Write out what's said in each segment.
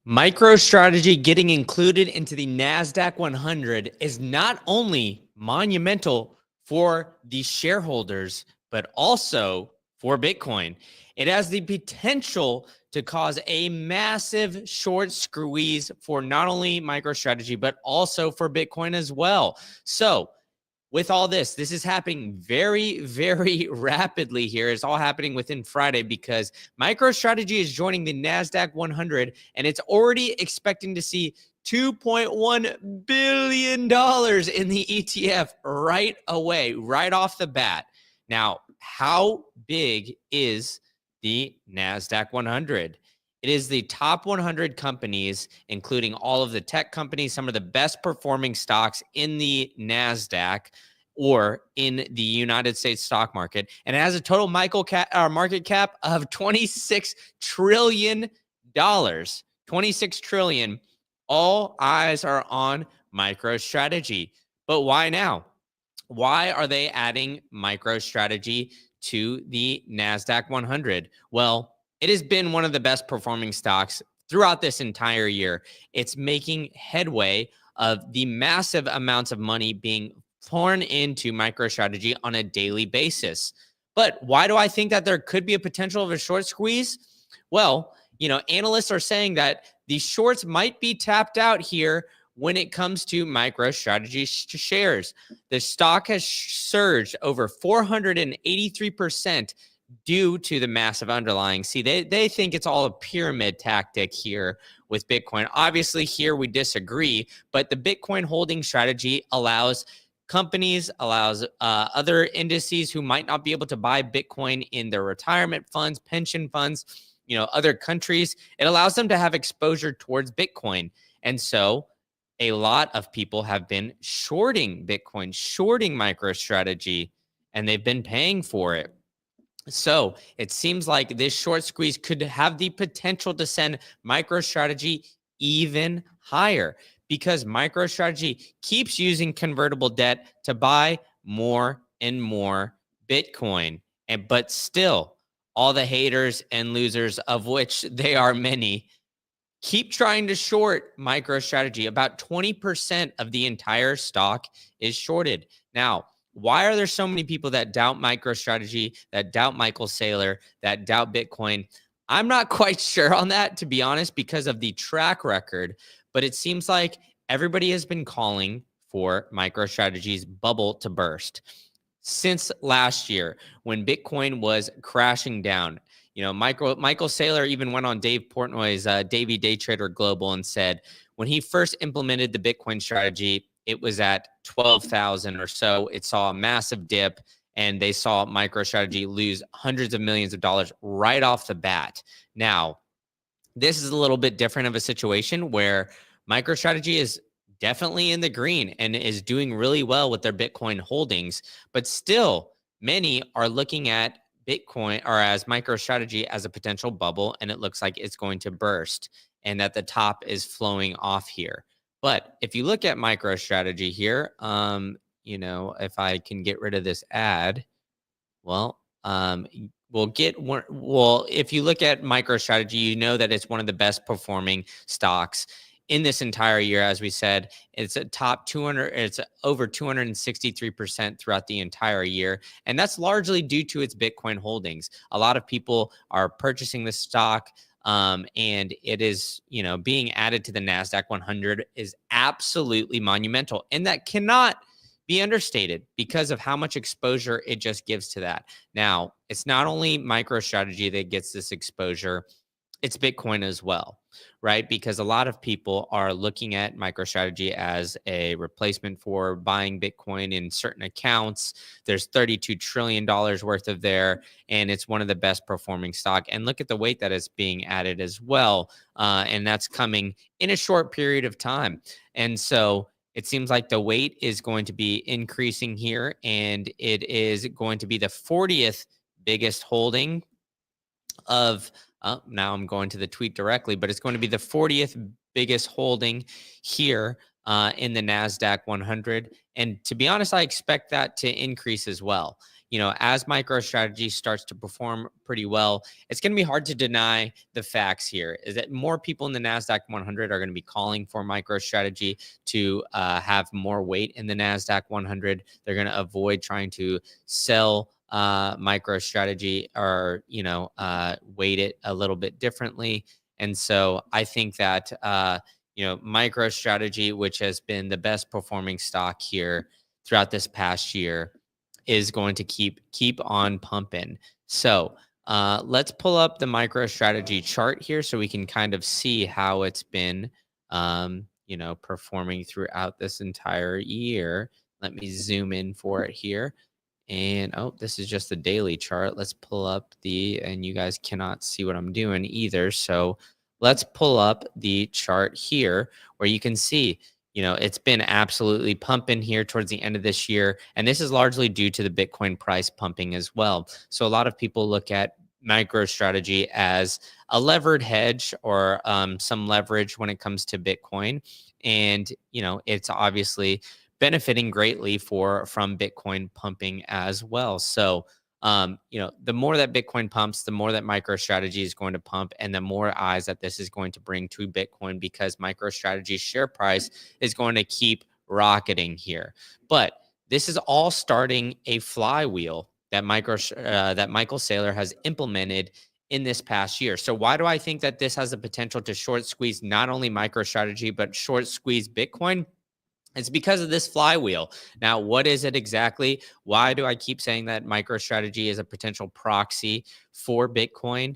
MicroStrategy getting included into the NASDAQ 100 is not only monumental for the shareholders, but also for Bitcoin. It has the potential to cause a massive short squeeze for not only MicroStrategy, but also for Bitcoin as well. So, with all this is happening very, very rapidly here. It's all happening within Friday because MicroStrategy is joining the NASDAQ 100 and it's already expecting to see $2.1 billion in the ETF right away, right off the bat. Now, how big is the NASDAQ 100? It is the top 100 companies, including all of the tech companies, some of the best performing stocks in the NASDAQ or in the United States stock market. And it has a total market cap of $26 trillion. 26 trillion. All eyes are on MicroStrategy. But why now? Why are they adding MicroStrategy to the NASDAQ 100? Well, it has been one of the best performing stocks throughout this entire year. It's making headway of the massive amounts of money being poured into MicroStrategy on a daily basis. But why do I think that there could be a potential of a short squeeze? Well, analysts are saying that the shorts might be tapped out here when it comes to MicroStrategy shares. The stock has surged over 483% due to the massive underlying. See, they think it's all a pyramid tactic here with Bitcoin. Obviously, here we disagree, but the Bitcoin holding strategy allows companies, allows other indices who might not be able to buy Bitcoin in their retirement funds, pension funds, other countries. It allows them to have exposure towards Bitcoin. And so a lot of people have been shorting Bitcoin, shorting MicroStrategy, and they've been paying for it. So it seems like this short squeeze could have the potential to send MicroStrategy even higher because MicroStrategy keeps using convertible debt to buy more and more Bitcoin. But still, all the haters and losers, of which they are many, keep trying to short MicroStrategy. About 20% of the entire stock is shorted. Now, why are there so many people that doubt MicroStrategy, that doubt Michael Saylor, that doubt Bitcoin? I'm not quite sure on that, to be honest, because of the track record. But it seems like everybody has been calling for MicroStrategy's bubble to burst since last year when Bitcoin was crashing down. Michael Saylor even went on Dave Portnoy's Davey Day Trader Global and said when he first implemented the Bitcoin strategy, it was at 12,000 or so. It saw a massive dip and they saw MicroStrategy lose hundreds of millions of dollars right off the bat. Now, this is a little bit different of a situation where MicroStrategy is definitely in the green and is doing really well with their Bitcoin holdings, but still many are looking at Bitcoin or as MicroStrategy as a potential bubble, and it looks like it's going to burst and that the top is flowing off here. But if you look at MicroStrategy here, if I can get rid of this ad, well, if you look at MicroStrategy, you know that it's one of the best performing stocks in this entire year. As we said, it's a top 200, it's over 263% throughout the entire year. And that's largely due to its Bitcoin holdings. A lot of people are purchasing the stock. And it is, being added to the NASDAQ 100 is absolutely monumental. And that cannot be understated because of how much exposure it just gives to that. Now, it's not only MicroStrategy that gets this exposure, it's Bitcoin as well, right? Because a lot of people are looking at MicroStrategy as a replacement for buying Bitcoin in certain accounts. There's $32 trillion worth of there, and it's one of the best performing stock. And look at the weight that is being added as well. And that's coming in a short period of time. And so it seems like the weight is going to be increasing here, and it is going to be the 40th biggest holding of now I'm going to the tweet directly, but it's going to be the 40th biggest holding here in the NASDAQ 100. And to be honest, I expect that to increase as well. as MicroStrategy starts to perform pretty well, it's going to be hard to deny the facts here is that more people in the NASDAQ 100 are going to be calling for MicroStrategy to have more weight in the NASDAQ 100. They're going to avoid trying to sell MicroStrategy or, weight it a little bit differently. And so I think that, MicroStrategy, which has been the best performing stock here throughout this past year, is going to keep on pumping. So let's pull up the MicroStrategy chart here so we can kind of see how it's been, performing throughout this entire year. Let me zoom in for it here. And this is just the daily chart. Let's pull up and you guys cannot see what I'm doing either. So let's pull up the chart here where you can see, it's been absolutely pumping here towards the end of this year. And this is largely due to the Bitcoin price pumping as well. So a lot of people look at MicroStrategy as a levered hedge or some leverage when it comes to Bitcoin. And, it's obviously benefiting greatly from Bitcoin pumping as well. So, the more that Bitcoin pumps, the more that MicroStrategy is going to pump, and the more eyes that this is going to bring to Bitcoin because MicroStrategy's share price is going to keep rocketing here. But this is all starting a flywheel that Michael Saylor has implemented in this past year. So why do I think that this has the potential to short squeeze not only MicroStrategy but short squeeze Bitcoin? It's because of this flywheel. Now, what is it exactly? Why do I keep saying that MicroStrategy is a potential proxy for Bitcoin?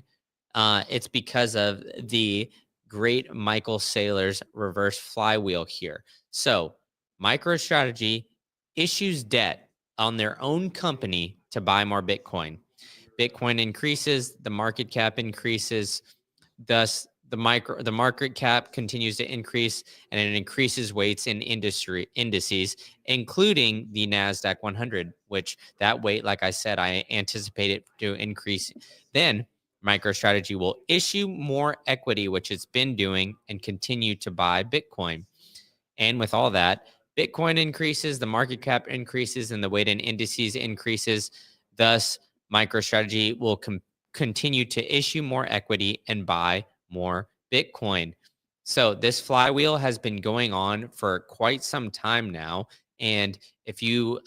It's because of the great Michael Saylor's reverse flywheel here. So, MicroStrategy issues debt on their own company to buy more Bitcoin. Bitcoin increases, the market cap increases, thus the market cap continues to increase, and it increases weights in industry indices, including the NASDAQ 100, which that weight, like I said, I anticipate it to increase. Then MicroStrategy will issue more equity, which it's been doing, and continue to buy Bitcoin. And with all that, Bitcoin increases, the market cap increases, and the weight in indices increases. Thus, MicroStrategy will continue to issue more equity and buy more Bitcoin. So this flywheel has been going on for quite some time now. And if you,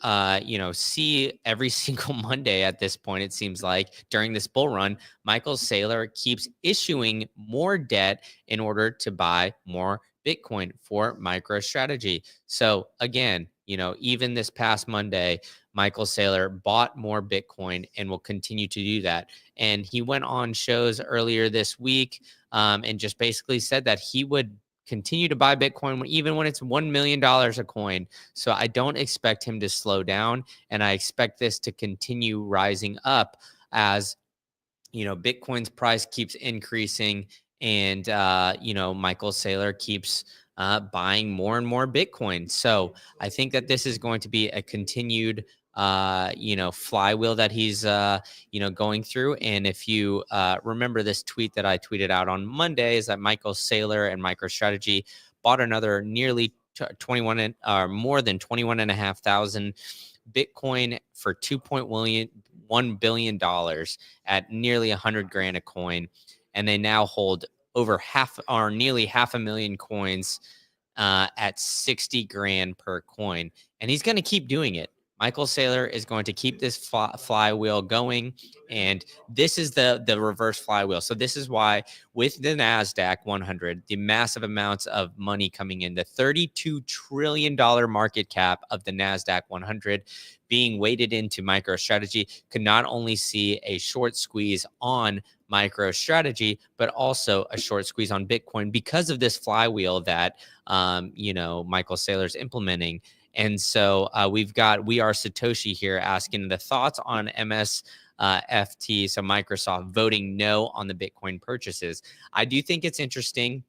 see every single Monday at this point, it seems like during this bull run, Michael Saylor keeps issuing more debt in order to buy more Bitcoin for MicroStrategy. So again, even this past Monday, Michael Saylor bought more Bitcoin and will continue to do that. And he went on shows earlier this week and just basically said that he would continue to buy Bitcoin even when it's $1 million a coin. So I don't expect him to slow down, and I expect this to continue rising up as Bitcoin's price keeps increasing, and Michael Saylor keeps buying more and more Bitcoin. So I think that this is going to be a continued flywheel that he's going through. And if you remember this tweet that I tweeted out on Monday, is that Michael Saylor and MicroStrategy bought another nearly 21 or more than 21,500 Bitcoin for $2.1 billion at nearly 100 grand a coin, and they now hold over half or nearly 500,000 coins at 60 grand per coin, and he's going to keep doing it. Michael Saylor is going to keep this flywheel going, and this is the reverse flywheel. So this is why with the NASDAQ 100, the massive amounts of money coming in, the $32 trillion market cap of the NASDAQ 100 being weighted into MicroStrategy could not only see a short squeeze on MicroStrategy, but also a short squeeze on Bitcoin because of this flywheel that, Michael Saylor's implementing. And so we are Satoshi here asking the thoughts on MSFT, so Microsoft voting no on the Bitcoin purchases. I do think it's interesting.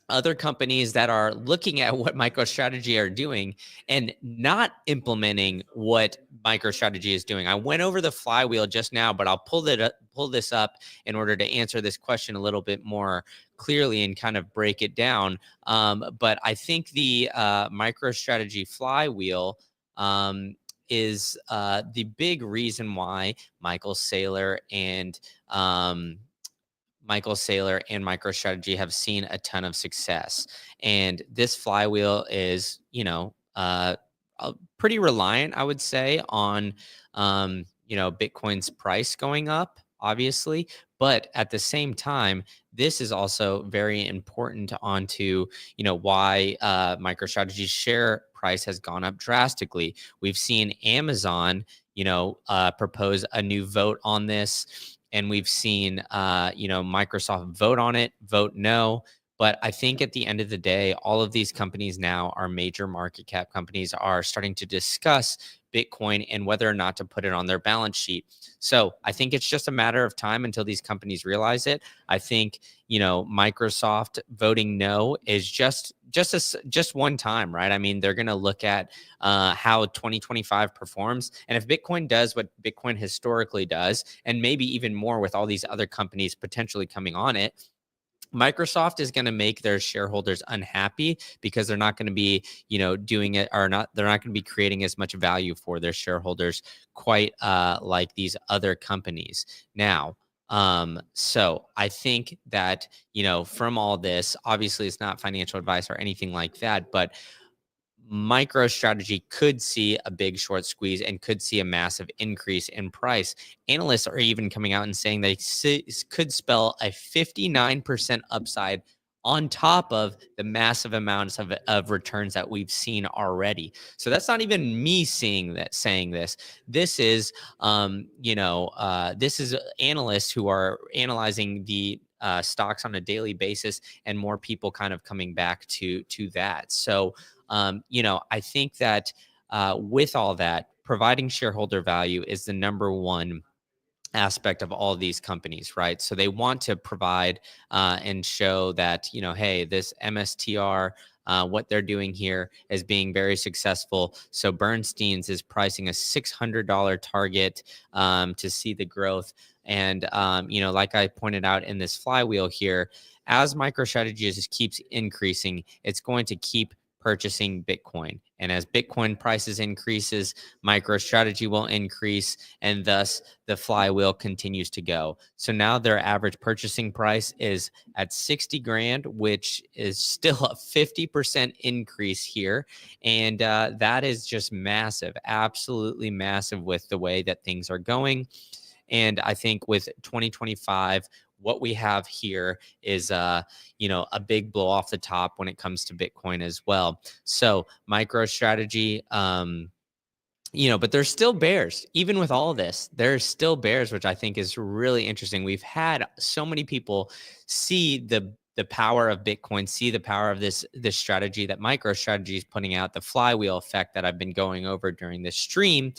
Other companies that are looking at what MicroStrategy are doing and not implementing what MicroStrategy is doing. I went over the flywheel just now, but I'll pull this up in order to answer this question a little bit more clearly and kind of break it down. But I think the MicroStrategy flywheel is the big reason why Michael Saylor and MicroStrategy have seen a ton of success. And this flywheel is, pretty reliant, I would say, on, Bitcoin's price going up, obviously. But at the same time, this is also very important onto, why MicroStrategy's share price has gone up drastically. We've seen Amazon, propose a new vote on this, and we've seen Microsoft vote on it, vote no. But I think at the end of the day, all of these companies now, are major market cap companies, are starting to discuss Bitcoin and whether or not to put it on their balance sheet. So I think it's just a matter of time until these companies realize it. I think, Microsoft voting no is just one time, right? I mean, they're going to look at how 2025 performs, and if Bitcoin does what Bitcoin historically does, and maybe even more with all these other companies potentially coming on it, Microsoft is going to make their shareholders unhappy because they're not going to be, doing it, or not. They're not going to be creating as much value for their shareholders, quite like these other companies. Now, so I think that, from all this, obviously it's not financial advice or anything like that, but MicroStrategy could see a big short squeeze and could see a massive increase in price. Analysts are even coming out and saying they could spell a 59% upside on top of the massive amounts of returns that we've seen already. So that's not even me saying this. This is, this is analysts who are analyzing the stocks on a daily basis, and more people kind of coming back to that. So I think that with all that, providing shareholder value is the number one aspect of all these companies, right? So they want to provide and show that, hey, this MSTR, what they're doing here is being very successful. So Bernstein's is pricing a $600 target to see the growth. And, like I pointed out in this flywheel here, as MicroStrategy just keeps increasing, it's going to keep purchasing Bitcoin. And as Bitcoin prices increases, MicroStrategy will increase, and thus the flywheel continues to go. So now their average purchasing price is at 60 grand, which is still a 50% increase here. And that is just massive, absolutely massive with the way that things are going. And I think with 2025, what we have here is a big blow off the top when it comes to Bitcoin as well. So MicroStrategy, but there's still bears. Even with all this, there's still bears, which I think is really interesting. We've had so many people see the power of Bitcoin, see the power of this strategy that MicroStrategy is putting out, the flywheel effect that I've been going over during this stream.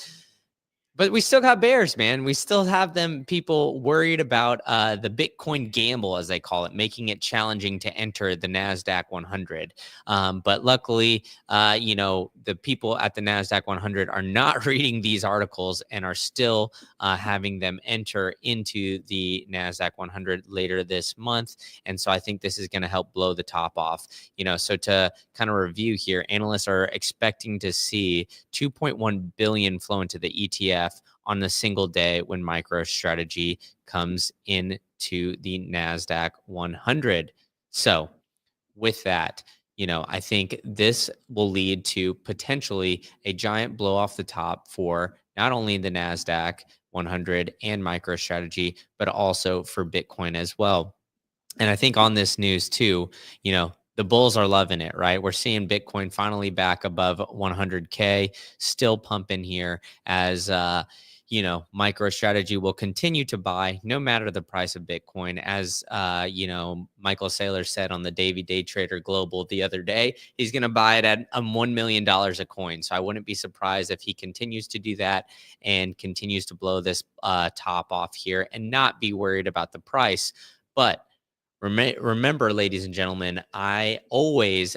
But we still got bears, man. We still have people worried about the Bitcoin gamble, as they call it, making it challenging to enter the NASDAQ 100. But luckily, the people at the NASDAQ 100 are not reading these articles and are still having them enter into the NASDAQ 100 later this month. And so I think this is going to help blow the top off. So to kind of review here, analysts are expecting to see 2.1 billion flow into the ETF on a single day when MicroStrategy comes into the NASDAQ 100. So with that, I think this will lead to potentially a giant blow off the top for not only the NASDAQ 100 and MicroStrategy, but also for Bitcoin as well. And I think on this news too, the bulls are loving it, right? We're seeing Bitcoin finally back above 100K, still pumping here as, MicroStrategy will continue to buy no matter the price of Bitcoin. As, Michael Saylor said on the Davey Day Trader Global the other day, he's going to buy it at $1 million a coin. So I wouldn't be surprised if he continues to do that and continues to blow this top off here and not be worried about the price. But remember, ladies and gentlemen, I always,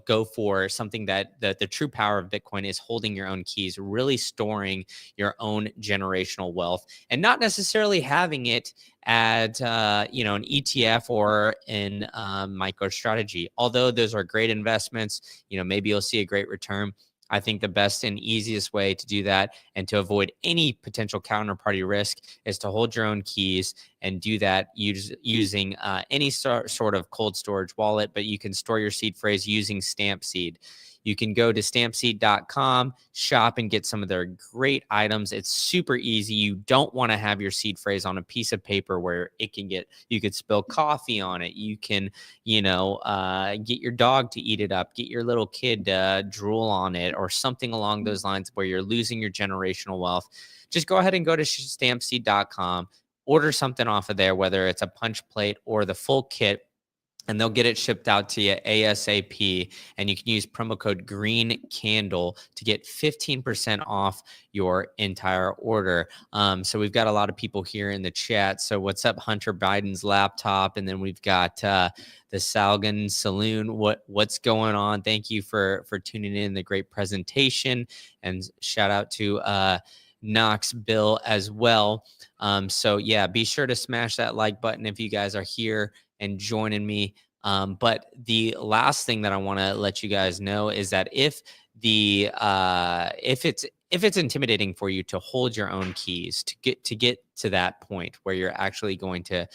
go for something that the true power of Bitcoin is holding your own keys, really storing your own generational wealth, and not necessarily having it at, an ETF or in MicroStrategy. Although those are great investments, maybe you'll see a great return. I think the best and easiest way to do that and to avoid any potential counterparty risk is to hold your own keys and do that using any sort of cold storage wallet, but you can store your seed phrase using Stampseed. You can go to stampseed.com, shop, and get some of their great items. It's super easy. You don't want to have your seed phrase on a piece of paper where you could spill coffee on it. You can, get your dog to eat it up, get your little kid to drool on it, or something along those lines where you're losing your generational wealth. Just go ahead and go to stampseed.com, order something off of there, whether it's a punch plate or the full kit, and they'll get it shipped out to you ASAP. And you can use promo code GREENCANDLE to get 15% off your entire order. So we've got a lot of people here in the chat. So what's up, Hunter Biden's laptop? And then we've got the Salgan Saloon. What's going on? Thank you for tuning in. The great presentation, and shout out to Knox Bill as well. So yeah, be sure to smash that like button if you guys are here and joining me. But the last thing that I want to let you guys know is that if it's intimidating for you to hold your own keys, to get to that point where you're actually going to,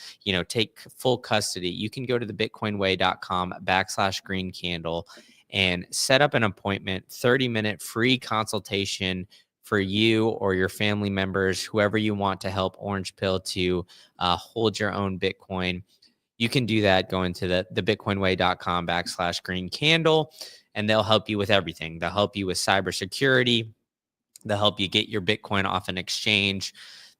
take full custody, you can go to the bitcoinway.com/greencandle and set up an appointment, 30-minute free consultation for you or your family members, whoever you want to help orange pill to hold your own Bitcoin. You can do that going to the bitcoinway.com/greencandle, and they'll help you with everything. They'll help you with cybersecurity. They'll help you get your Bitcoin off an exchange.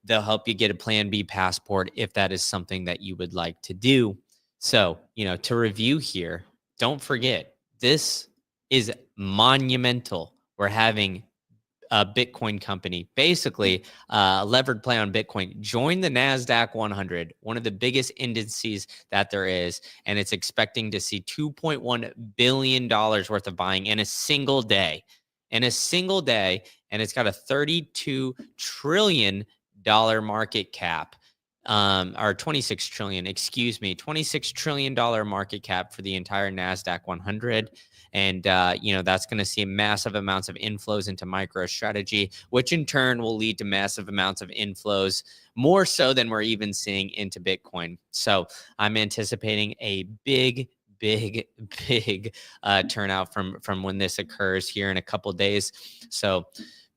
They'll help you get a Plan B passport if that is something that you would like to do. So, to review here, don't forget, this is monumental. We're having a Bitcoin company, basically levered play on Bitcoin, join the NASDAQ 100, one of the biggest indices that there is, and it's expecting to see $2.1 billion worth of buying in a single day. And it's got a $32 trillion market cap. Or 26 trillion, $26 trillion market cap for the entire NASDAQ 100. And, that's going to see massive amounts of inflows into MicroStrategy, which in turn will lead to massive amounts of inflows, more so than we're even seeing into Bitcoin. So I'm anticipating a big turnout from when this occurs here in a couple days. So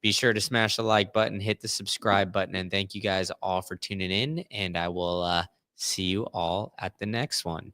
be sure to smash the like button, hit the subscribe button, and thank you guys all for tuning in. And I will see you all at the next one.